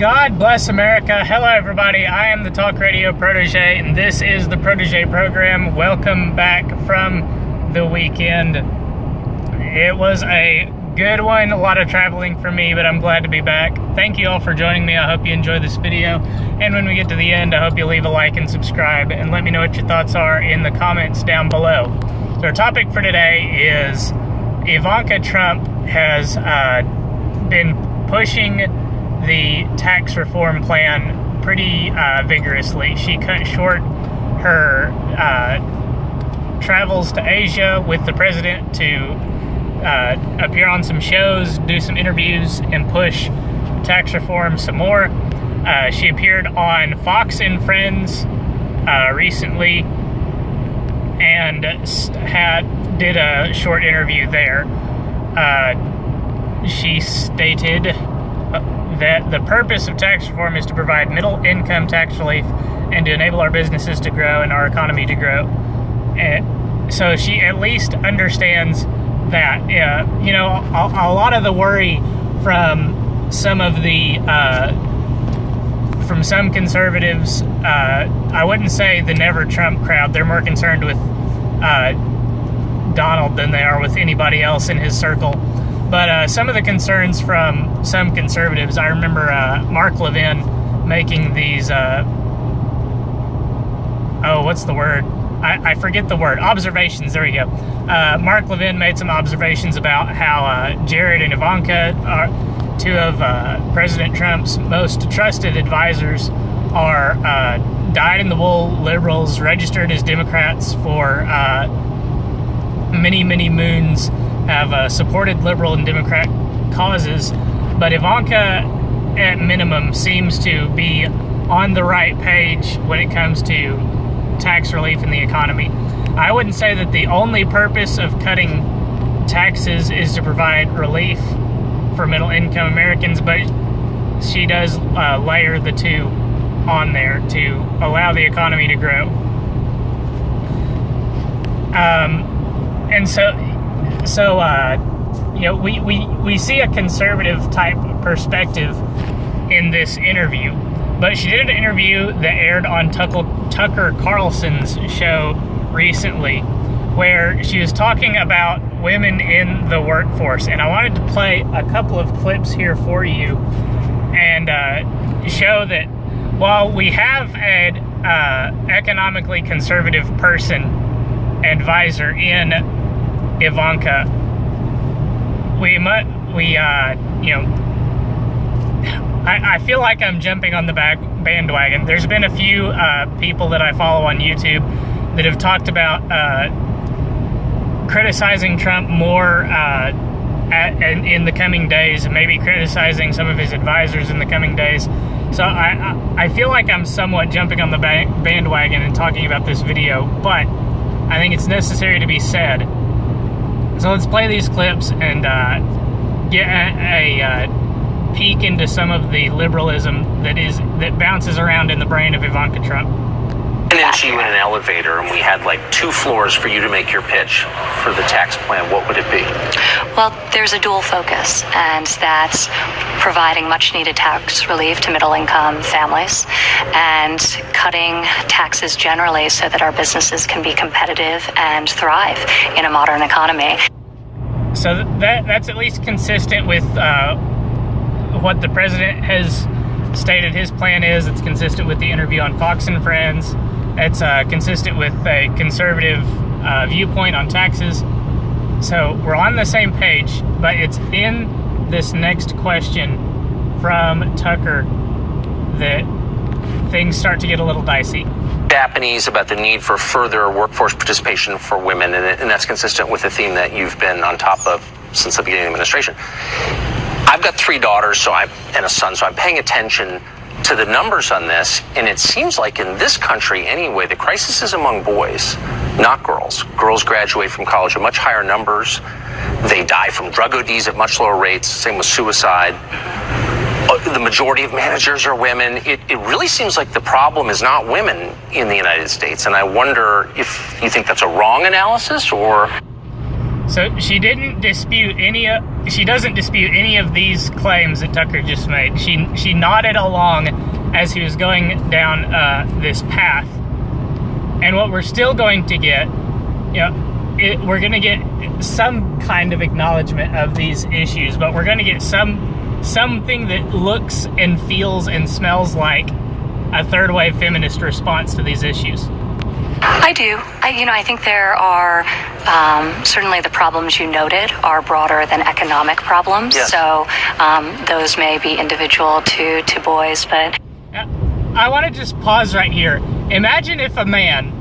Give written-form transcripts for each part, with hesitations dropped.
God bless America. Hello, everybody. I am the Talk Radio Protege, and this is the Protege program. Welcome back from the weekend. It was a good one. A lot of traveling for me, but I'm glad to be back. Thank you all for joining me. I hope you enjoy this video. And when we get to the end, I hope you leave a like and subscribe, and let me know what your thoughts are in the comments down below. So our topic for today is Ivanka Trump has been pushing the tax reform plan pretty vigorously. She cut short her travels to Asia with the president to appear on some shows, do some interviews, and push tax reform some more. She appeared on Fox and Friends recently and did a short interview there. She stated that the purpose of tax reform is to provide middle-income tax relief and to enable our businesses to grow and our economy to grow. And so she at least understands that. You know, a lot of the worry from some of the from some conservatives, I wouldn't say the Never Trump crowd. They're more concerned with Donald than they are with anybody else in his circle. But some of the concerns from some conservatives, I remember Mark Levin making these, what's the word? I forget the word. Observations, there we go. Mark Levin made some observations about how Jared and Ivanka, are two of President Trump's most trusted advisors, are dyed-in-the-wool liberals, registered as Democrats for many, many moons, have supported liberal and Democrat causes, but Ivanka, at minimum, seems to be on the right page when it comes to tax relief in the economy. I wouldn't say that the only purpose of cutting taxes is to provide relief for middle-income Americans, but she does layer the two on there to allow the economy to grow. And so, you know, we see a conservative type perspective in this interview, but she did an interview that aired on Tucker Carlson's show recently, where she was talking about women in the workforce, and I wanted to play a couple of clips here for you and show that while we have an economically conservative person advisor in Ivanka, you know, I feel like I'm jumping on the bandwagon. There's been a few people that I follow on YouTube that have talked about criticizing Trump more in the coming days, and maybe criticizing some of his advisors in the coming days. So I feel like I'm somewhat jumping on the bandwagon and talking about this video, but I think it's necessary to be said. So let's play these clips and get a peek into some of the liberalism that bounces around in the brain of Ivanka Trump. And into you in an elevator, and we had like 2 floors for you to make your pitch for the tax plan. What would it be? Well, there's a dual focus, and that's providing much-needed tax relief to middle-income families and cutting taxes generally so that our businesses can be competitive and thrive in a modern economy. So that's at least consistent with what the president has stated his plan is. It's consistent with the interview on Fox and Friends. It's consistent with a conservative viewpoint on taxes. So we're on the same page, but it's in this next question from Tucker that things start to get a little dicey. Japanese about the need for further workforce participation for women, and that's consistent with the theme that you've been on top of since the beginning of the administration. I've got 3 daughters and a son, so I'm paying attention to the numbers on this, and it seems like in this country anyway, the crisis is among boys, not girls. Girls graduate from college at much higher numbers. They die from drug ODs at much lower rates, same with suicide. The majority of managers are women. It really seems like the problem is not women in the United States, and I wonder if you think that's a wrong analysis or... So she doesn't dispute any of these claims that Tucker just made. She nodded along as he was going down this path. And what we're still going to get, we're going to get some kind of acknowledgement of these issues, but we're going to get something that looks and feels and smells like a third wave feminist response to these issues. I do. I think there are certainly the problems you noted are broader than economic problems. Yes. So those may be individual to boys, but I want to just pause right here. Imagine if a man,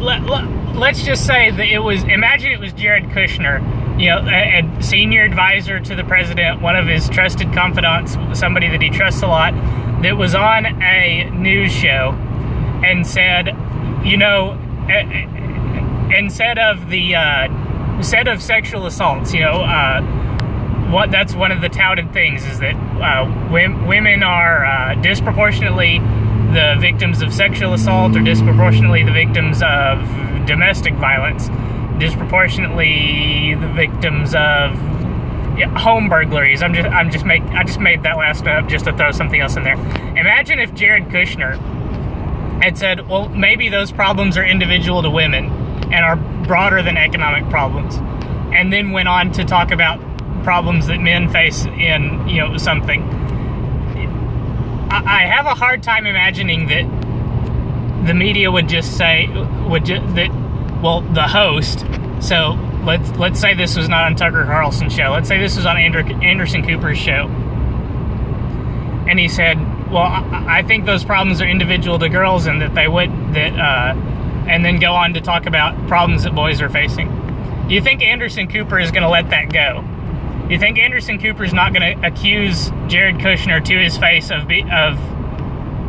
let's just say that imagine it was Jared Kushner, a senior advisor to the president, one of his trusted confidants, somebody that he trusts a lot, that was on a news show and said, instead of sexual assaults, that's one of the touted things is that women are disproportionately the victims of sexual assault, or disproportionately the victims of domestic violence, disproportionately the victims of home burglaries. I just made that last one up just to throw something else in there. Imagine if Jared Kushner had said, well, maybe those problems are individual to women and are broader than economic problems, and then went on to talk about problems that men face in, something. I have a hard time imagining that the media would just say, the host, so let's say this was not on Tucker Carlson's show, let's say this was on Anderson Cooper's show, and he said, well, I think those problems are individual to girls, and that and then go on to talk about problems that boys are facing. Do you think Anderson Cooper is going to let that go? Do you think Anderson Cooper is not going to accuse Jared Kushner to his face of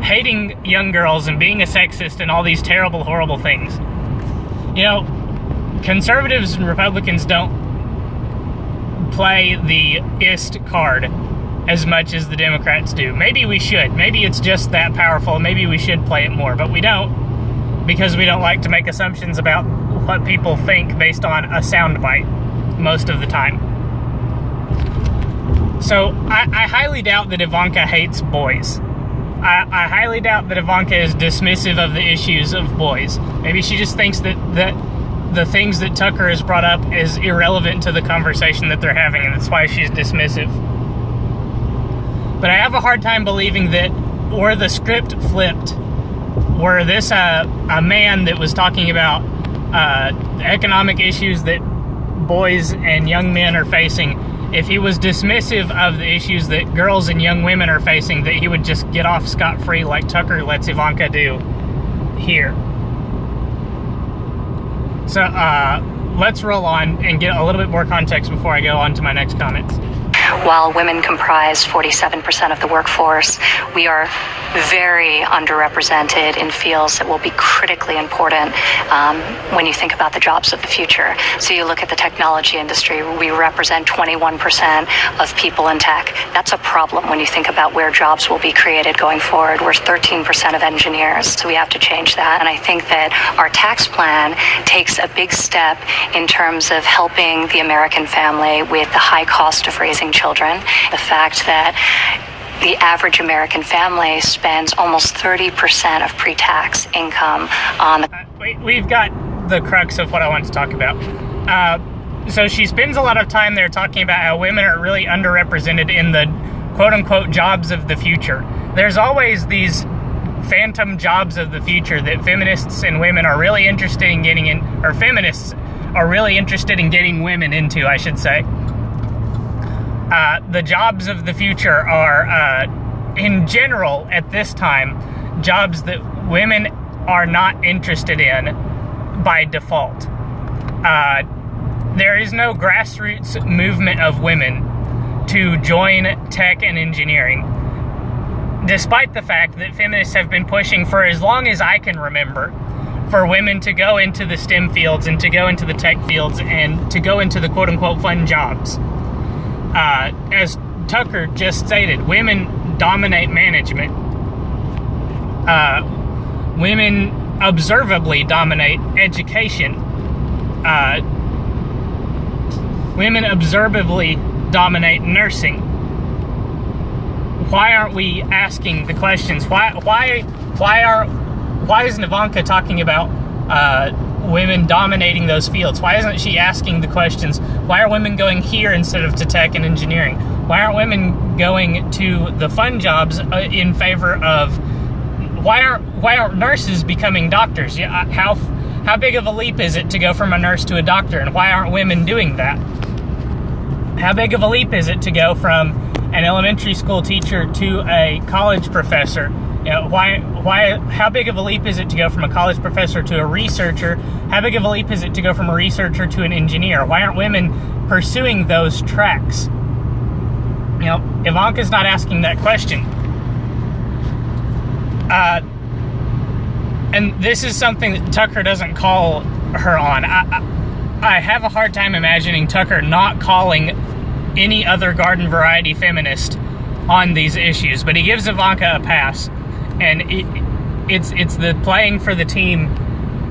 hating young girls and being a sexist and all these terrible, horrible things? Conservatives and Republicans don't play the ist card as much as the Democrats do. Maybe we should. Maybe it's just that powerful. Maybe we should play it more, but we don't, because we don't like to make assumptions about what people think based on a soundbite most of the time. So I highly doubt that Ivanka hates boys. I highly doubt that Ivanka is dismissive of the issues of boys. Maybe she just thinks that the things that Tucker has brought up is irrelevant to the conversation that they're having, and that's why she's dismissive. But I have a hard time believing that, or the script flipped, were this a man that was talking about economic issues that boys and young men are facing, if he was dismissive of the issues that girls and young women are facing, that he would just get off scot-free like Tucker lets Ivanka do here. So let's roll on and get a little bit more context before I go on to my next comments. While women comprise 47% of the workforce, we are very underrepresented in fields that will be critically important when you think about the jobs of the future. So you look at the technology industry, we represent 21% of people in tech. That's a problem when you think about where jobs will be created going forward. We're 13% of engineers, so we have to change that. And I think that our tax plan takes a big step in terms of helping the American family with the high cost of raising children. The fact that the average American family spends almost 30% of pre-tax income on the... We've got the crux of what I want to talk about. So she spends a lot of time there talking about how women are really underrepresented in the quote-unquote jobs of the future. There's always these phantom jobs of the future that feminists and women are really interested in getting in, or feminists are really interested in getting women into, I should say. The jobs of the future are, in general, at this time, jobs that women are not interested in by default. There is no grassroots movement of women to join tech and engineering, despite the fact that feminists have been pushing for as long as I can remember for women to go into the STEM fields and to go into the tech fields and to go into the quote-unquote fun jobs. As Tucker just stated, women dominate management. Women observably dominate education. women observably dominate nursing. Why aren't we asking the questions? Why isn't Ivanka talking about women dominating those fields? Why isn't she asking the questions? Why are women going here instead of to tech and engineering? Why aren't women going to the fun jobs in favor of? Why aren't nurses becoming doctors? How big of a leap is it to go from a nurse to a doctor? And why aren't women doing that? How big of a leap is it to go from an elementary school teacher to a college professor? How big of a leap is it to go from a college professor to a researcher? How big of a leap is it to go from a researcher to an engineer? Why aren't women pursuing those tracks? Ivanka's not asking that question. And this is something that Tucker doesn't call her on. I have a hard time imagining Tucker not calling any other garden variety feminist on these issues, but he gives Ivanka a pass. And it's the playing for the team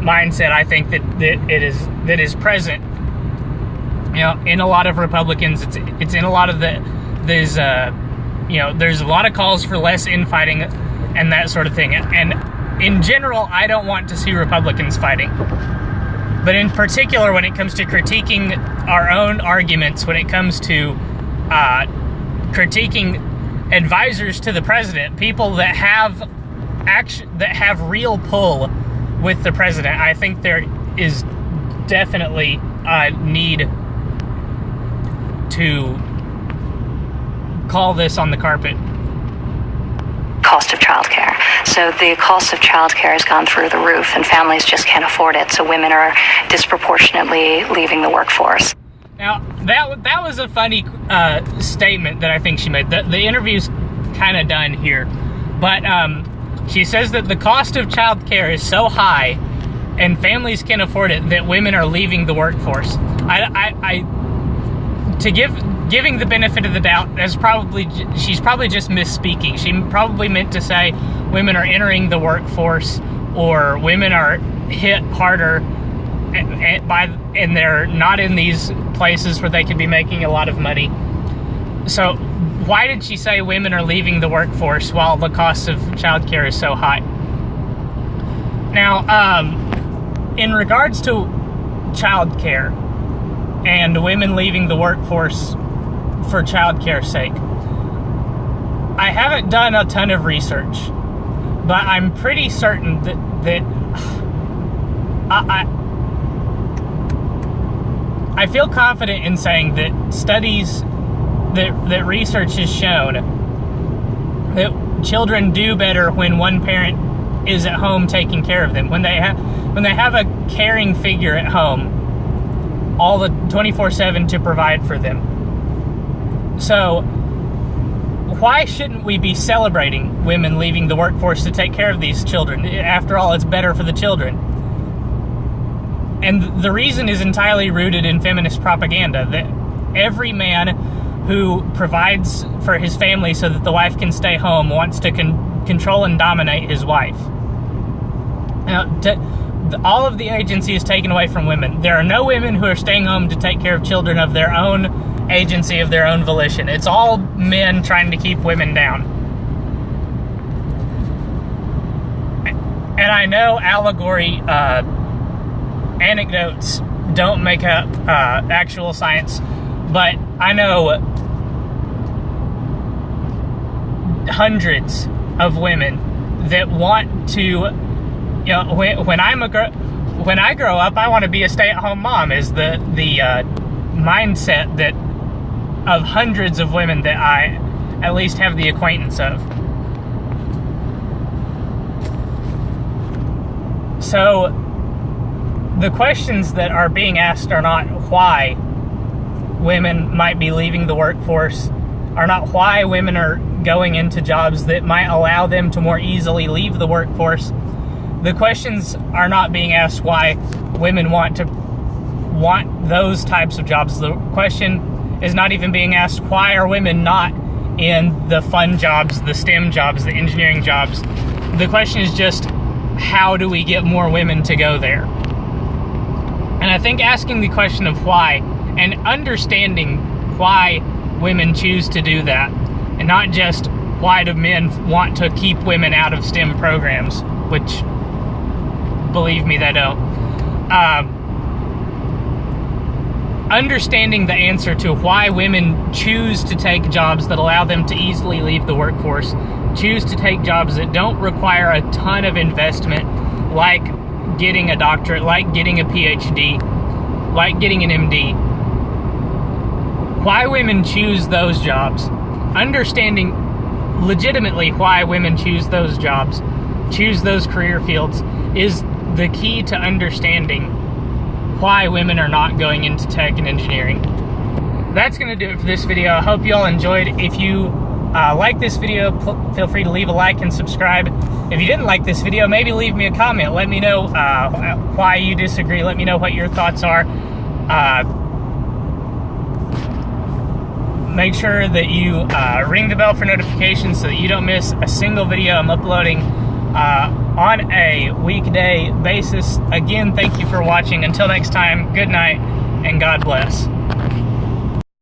mindset, I think, that is present. In a lot of Republicans, it's in a lot of there's a lot of calls for less infighting and that sort of thing. And in general, I don't want to see Republicans fighting. But in particular, when it comes to critiquing our own arguments, when it comes to critiquing advisors to the president, people that have real pull with the president, I think there is definitely a need to call this on the carpet. Cost of childcare. So the cost of childcare has gone through the roof, and families just can't afford it. So women are disproportionately leaving the workforce. Now, that was a funny statement that I think she made. The interview's kind of done here, but she says that the cost of childcare is so high, and families can afford it, that women are leaving the workforce. Giving the benefit of the doubt, she's probably just misspeaking. She probably meant to say women are entering the workforce, or women are hit harder, and they're not in these places where they could be making a lot of money. So why did she say women are leaving the workforce while the cost of childcare is so high? Now, in regards to childcare and women leaving the workforce for childcare's sake, I haven't done a ton of research, but I'm pretty certain that I feel confident in saying that studies, that research has shown that children do better when one parent is at home taking care of them. When they have a caring figure at home, all the 24/7 to provide for them. So why shouldn't we be celebrating women leaving the workforce to take care of these children? After all, it's better for the children. And the reason is entirely rooted in feminist propaganda, that every man who provides for his family so that the wife can stay home wants to control and dominate his wife. Now, all of the agency is taken away from women. There are no women who are staying home to take care of children of their own agency, of their own volition. It's all men trying to keep women down. And I know allegory anecdotes don't make up actual science, but I know hundreds of women that want to, when I grow up, I want to be a stay-at-home mom, is the mindset that of hundreds of women that I at least have the acquaintance of. So the questions that are being asked are not why women might be leaving the workforce, are not why women are going into jobs that might allow them to more easily leave the workforce. The questions are not being asked why women want those types of jobs. The question is not even being asked why are women not in the fun jobs, the STEM jobs, the engineering jobs. The question is just, how do we get more women to go there? And I think asking the question of why and understanding why women choose to do that, and not just why do men want to keep women out of STEM programs, which, believe me, they don't. Understanding the answer to why women choose to take jobs that allow them to easily leave the workforce, choose to take jobs that don't require a ton of investment, like getting a doctorate, like getting a PhD, like getting an MD. Why women choose those jobs, understanding legitimately why women choose those jobs, choose those career fields, is the key to understanding why women are not going into tech and engineering. That's going to do it for this video. I hope you all enjoyed. If you like this video, feel free to leave a like and subscribe. If you didn't like this video, maybe leave me a comment. Let me know why you disagree. Let me know what your thoughts are. Make sure that you ring the bell for notifications so that you don't miss a single video I'm uploading on a weekday basis. Again, thank you for watching. Until next time, good night and God bless.